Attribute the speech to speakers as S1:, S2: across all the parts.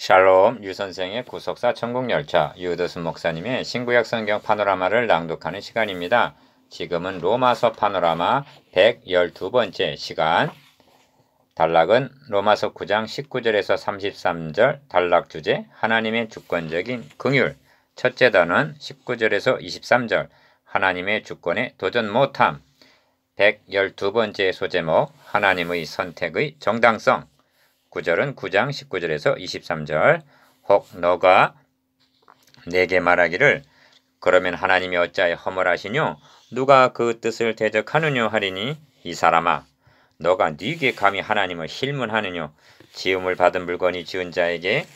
S1: 샬롬 유선생의 구속사 천국열차 유드순 목사님의 신구약 성경 파노라마를 낭독하는 시간입니다. 지금은 로마서 파노라마 112번째 시간. 단락은 로마서 9장 19절에서 33절 단락 주제 하나님의 주권적인 긍휼. 첫째 단원 19절에서 23절 하나님의 주권에 도전 못함. 112번째 소제목 하나님의 선택의 정당성. 9절은 9장 19절에서 23절 혹 너가 내게 말하기를 그러면 하나님이 어찌하여 허물하시뇨 누가 그 뜻을 대적하느뇨 하리니 이 사람아 너가 네게 감히 하나님을 힐문하느뇨 지음을 받은 물건이 지은 자에게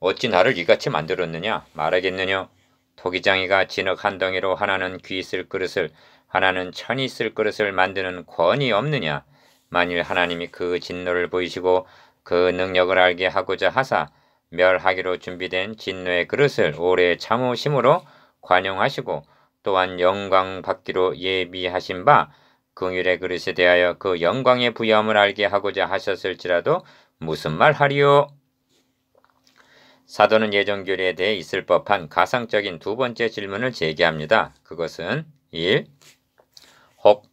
S1: 어찌 나를 이같이 만들었느냐 말하겠느뇨 토기장이가 진흙 한 덩이로 하나는 귀 쓸 그릇을 하나는 천이 쓸 그릇을 만드는 권이 없느냐 만일 하나님이 그 진노를 보이시고 그 능력을 알게 하고자 하사 멸하기로 준비된 진노의 그릇을 오래 참으심으로 관용하시고 또한 영광 받기로 예비하신 바 긍휼의 그릇에 대하여 그 영광의 부여함을 알게 하고자 하셨을지라도 무슨 말 하리요? 사도는 예정교리에 대해 있을 법한 가상적인 두 번째 질문을 제기합니다. 그것은 1. 혹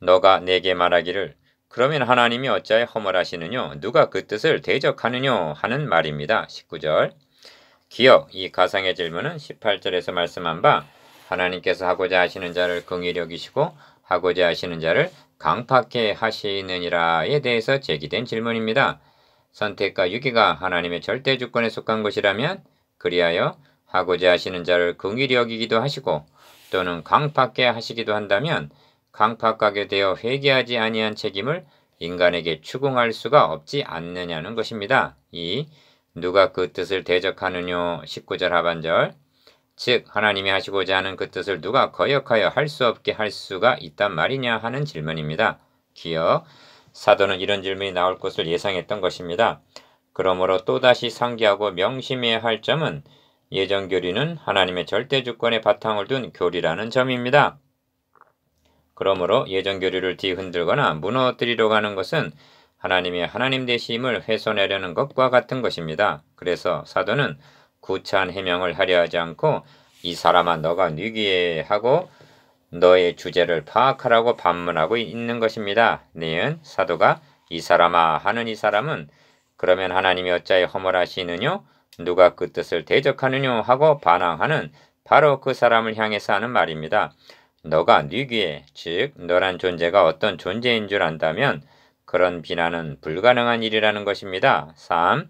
S1: 너가 내게 말하기를 그러면 하나님이 어찌하여 허물하시느뇨 누가 그 뜻을 대적하느뇨 하는 말입니다. 19절 기억 이 가상의 질문은 18절에서 말씀한 바 하나님께서 하고자 하시는 자를 긍휼히 여기시고 하고자 하시는 자를 강팍해 하시느니라에 대해서 제기된 질문입니다. 선택과 유기가 하나님의 절대 주권에 속한 것이라면 그리하여 하고자 하시는 자를 긍휼히 여기기도 하시고 또는 강팍해 하시기도 한다면 강팍하게 되어 회개하지 아니한 책임을 인간에게 추궁할 수가 없지 않느냐는 것입니다. 2. 누가 그 뜻을 대적하느뇨 19절 하반절 즉 하나님이 하시고자 하는 그 뜻을 누가 거역하여 할 수 없게 할 수가 있단 말이냐 하는 질문입니다. 기억 사도는 이런 질문이 나올 것을 예상했던 것입니다. 그러므로 또다시 상기하고 명심해야 할 점은 예정교리는 하나님의 절대 주권에 바탕을 둔 교리라는 점입니다. 그러므로 예정교리를 뒤흔들거나 무너뜨리려고 하는 것은 하나님의 하나님 되심을 훼손하려는 것과 같은 것입니다. 그래서 사도는 구차한 해명을 하려 하지 않고 이 사람아 너가 뉘기에 하고 너의 주제를 파악하라고 반문하고 있는 것입니다. 니은 사도가 이 사람아 하는 이 사람은 그러면 하나님이 어찌하여 허물하시느뇨 누가 그 뜻을 대적하느뇨 하고 반항하는 바로 그 사람을 향해서 하는 말입니다. 너가 뉘기에 즉 너란 존재가 어떤 존재인 줄 안다면 그런 비난은 불가능한 일이라는 것입니다. 3.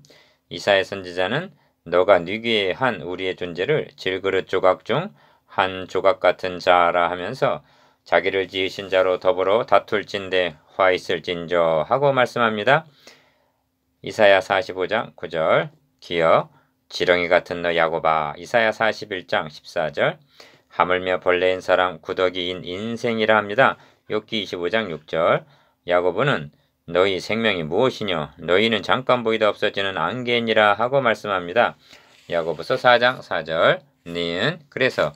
S1: 이사야 선지자는 너가 뉘기에 한 우리의 존재를 질그릇 조각 중 한 조각 같은 자라 하면서 자기를 지으신 자로 더불어 다툴진대 화 있을진저 하고 말씀합니다. 이사야 45장 9절 기억 지렁이 같은 너 야곱아 이사야 41장 14절 하물며 벌레인 사람 구더기인 인생이라 합니다. 욥기 25장 6절 야고보는 너희 생명이 무엇이뇨 너희는 잠깐 보이다 없어지는 안개니라 하고 말씀합니다. 야고보서 4장 4절 니은 그래서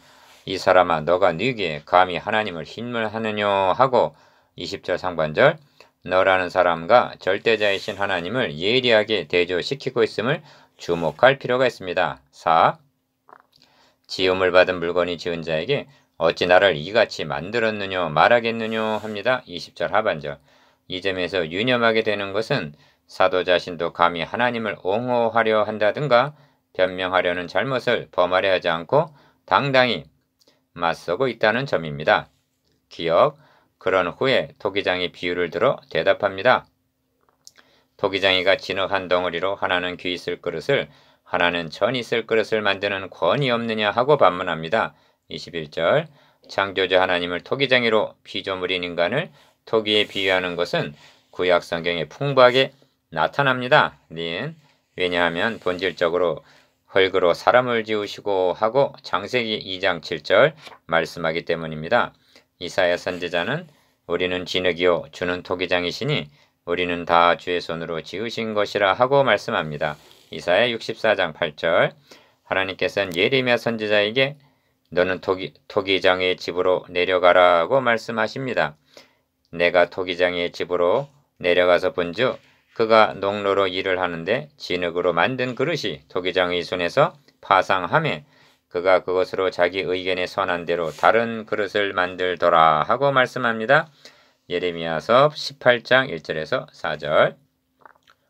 S1: 이 사람아 너가 뉘기에 감히 하나님을 흰물하느뇨 하고 20절 상반절 너라는 사람과 절대자이신 하나님을 예리하게 대조시키고 있음을 주목할 필요가 있습니다. 4. 지음을 받은 물건이 지은 자에게 어찌 나를 이같이 만들었느뇨 말하겠느뇨 합니다. 20절 하반절 이 점에서 유념하게 되는 것은 사도 자신도 감히 하나님을 옹호하려 한다든가 변명하려는 잘못을 범하려 하지 않고 당당히 맞서고 있다는 점입니다. 기억 그런 후에 토기장이 비유를 들어 대답합니다. 토기장이가 진흙 한 덩어리로 하나는 귀 있을 그릇을 하나는 천 있을 그릇을 만드는 권이 없느냐 하고 반문합니다. 21절 창조주 하나님을 토기장이로 피조물인 인간을 토기에 비유하는 것은 구약 성경에 풍부하게 나타납니다. 왜냐하면 본질적으로 흙으로 사람을 지으시고 하고 창세기 2장 7절 말씀하기 때문입니다. 이사야 선지자는 우리는 진흙이요 주는 토기장이시니 우리는 다 주의 손으로 지으신 것이라 하고 말씀합니다. 이사야 64장 8절 하나님께서는 예레미야 선지자에게 너는 토기장의 집으로 내려가라고 말씀하십니다. 내가 토기장의 집으로 내려가서 본즉 그가 농로로 일을 하는데 진흙으로 만든 그릇이 토기장의 손에서 파상하매 그가 그것으로 자기 의견에 선한 대로 다른 그릇을 만들더라 하고 말씀합니다. 예레미야서 18장 1절에서 4절.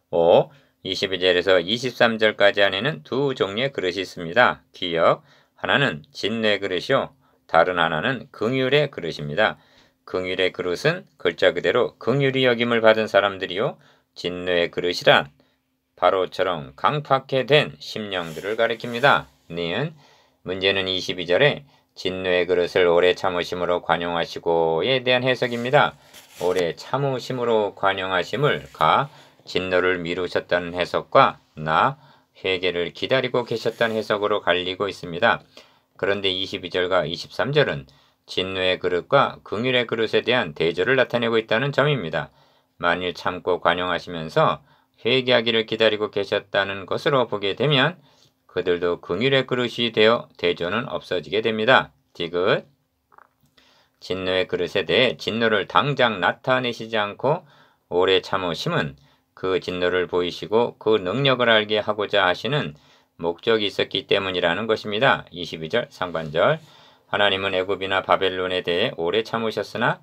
S1: 5. 22절에서 23절까지 안에는 두 종류의 그릇이 있습니다. 기억, 하나는 진뇌 그릇이요, 다른 하나는 긍휼의 그릇입니다. 긍휼의 그릇은 글자 그대로 긍휼히 여김을 받은 사람들이요, 진뇌의 그릇이란 바로처럼 강팍해 된 심령들을 가리킵니다. 니은 문제는 22절에 진노의 그릇을 오래 참으심으로 관용하시고에 대한 해석입니다. 오래 참으심으로 관용하심을 가 진노를 미루셨다는 해석과 나 회개를 기다리고 계셨다는 해석으로 갈리고 있습니다. 그런데 22절과 23절은 진노의 그릇과 긍휼의 그릇에 대한 대조를 나타내고 있다는 점입니다. 만일 참고 관용하시면서 회개하기를 기다리고 계셨다는 것으로 보게 되면 그들도 긍휼의 그릇이 되어 대조는 없어지게 됩니다. 디귿 진노의 그릇에 대해 진노를 당장 나타내시지 않고 오래 참으심은 그 진노를 보이시고 그 능력을 알게 하고자 하시는 목적이 있었기 때문이라는 것입니다. 22절 상반절 하나님은 애굽이나 바벨론에 대해 오래 참으셨으나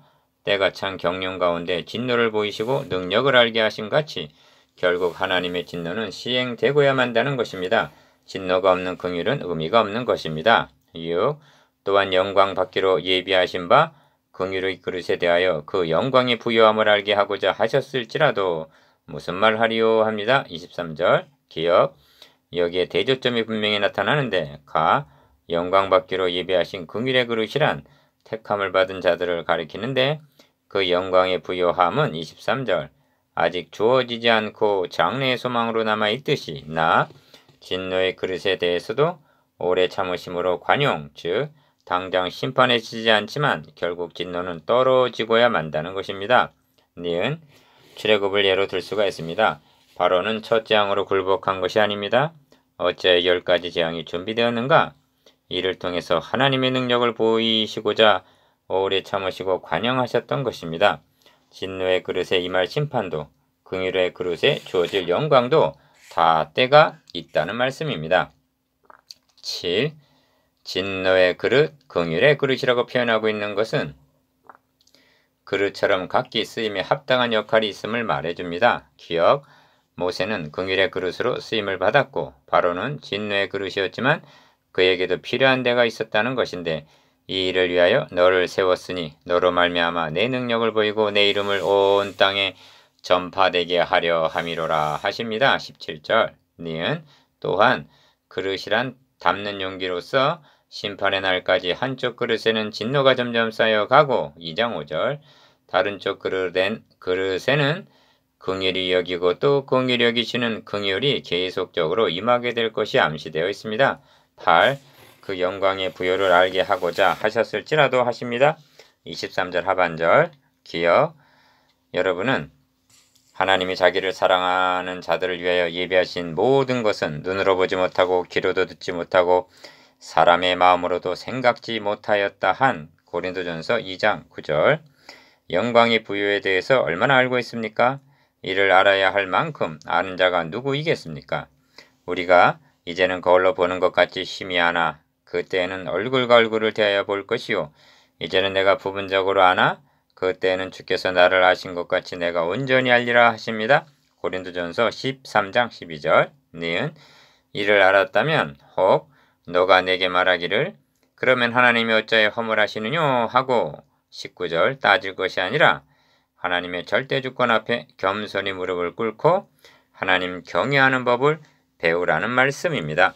S1: 때가 찬 경륜 가운데 진노를 보이시고 능력을 알게 하신 같이 결국 하나님의 진노는 시행되고야 만다는 것입니다. 진노가 없는 긍휼은 의미가 없는 것입니다. 6. 또한 영광 받기로 예비하신 바 긍휼의 그릇에 대하여 그 영광의 부요함을 알게 하고자 하셨을지라도 무슨 말 하리요 합니다. 23절 기억 여기에 대조점이 분명히 나타나는데 가 영광 받기로 예비하신 긍휼의 그릇이란 택함을 받은 자들을 가리키는데 그 영광의 부요함은 23절 아직 주어지지 않고 장래의 소망으로 남아있듯이 나 진노의 그릇에 대해서도 오래 참으심으로 관용 즉 당장 심판해지지 않지만 결국 진노는 떨어지고야 만다는 것입니다. 니은 출애굽을 예로 들 수가 있습니다. 바로는 첫 재앙으로 굴복한 것이 아닙니다. 어찌하여 10가지 재앙이 준비되었는가? 이를 통해서 하나님의 능력을 보이시고자 오래 참으시고 관용하셨던 것입니다. 진노의 그릇에 임할 심판도 긍휼의 그릇에 주어질 영광도 다 때가 있다는 말씀입니다. 7. 진노의 그릇, 긍휼의 그릇이라고 표현하고 있는 것은 그릇처럼 각기 쓰임에 합당한 역할이 있음을 말해줍니다. 기억, 모세는 긍휼의 그릇으로 쓰임을 받았고 바로는 진노의 그릇이었지만 그에게도 필요한 데가 있었다는 것인데 이 일을 위하여 너를 세웠으니 너로 말미암아 내 능력을 보이고 내 이름을 온 땅에 전파되게 하려 함이로라 하십니다. 17절 니은 또한 그릇이란 담는 용기로서 심판의 날까지 한쪽 그릇에는 진노가 점점 쌓여가고 2장 5절 다른 쪽 그릇에는 긍휼히 여기고 또 긍휼히 여기시는 긍휼이 계속적으로 임하게 될 것이 암시되어 있습니다. 8. 그 영광의 부요를 알게 하고자 하셨을지라도 하십니다. 23절 하반절 기억 여러분은 하나님이 자기를 사랑하는 자들을 위하여 예비하신 모든 것은 눈으로 보지 못하고 귀로도 듣지 못하고 사람의 마음으로도 생각지 못하였다 한 고린도전서 2장 9절 영광의 부요에 대해서 얼마나 알고 있습니까? 이를 알아야 할 만큼 아는 자가 누구이겠습니까? 우리가 이제는 거울로 보는 것 같이 심히 아나 그때에는 얼굴과 얼굴을 대하여 볼 것이요 이제는 내가 부분적으로 아나 그때에는 주께서 나를 아신 것 같이 내가 온전히 알리라 하십니다. 고린도전서 13장 12절 니은 이를 알았다면 혹 너가 내게 말하기를 그러면 하나님이 어찌하여 허물하시느뇨 하고 19절 따질 것이 아니라 하나님의 절대 주권 앞에 겸손히 무릎을 꿇고 하나님 경외하는 법을 배우라는 말씀입니다.